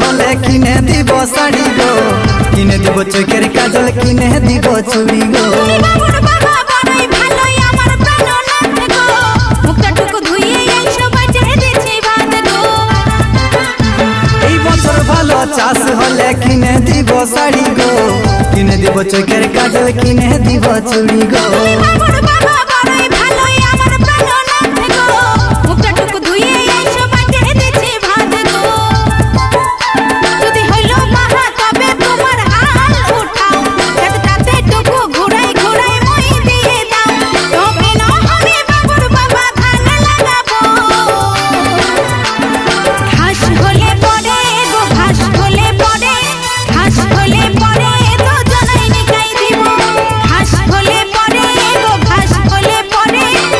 হলে কিনে দিব শাড়ি গো, কিনে দিব চোখের কাজল, কিনে দিব চুড়ি গো। এই বছর ভালো চাষ হলে কিনে দিব শাড়ি গো, কিনে দিব চোখের কাজল, কিনে দিব চুড়ি গো।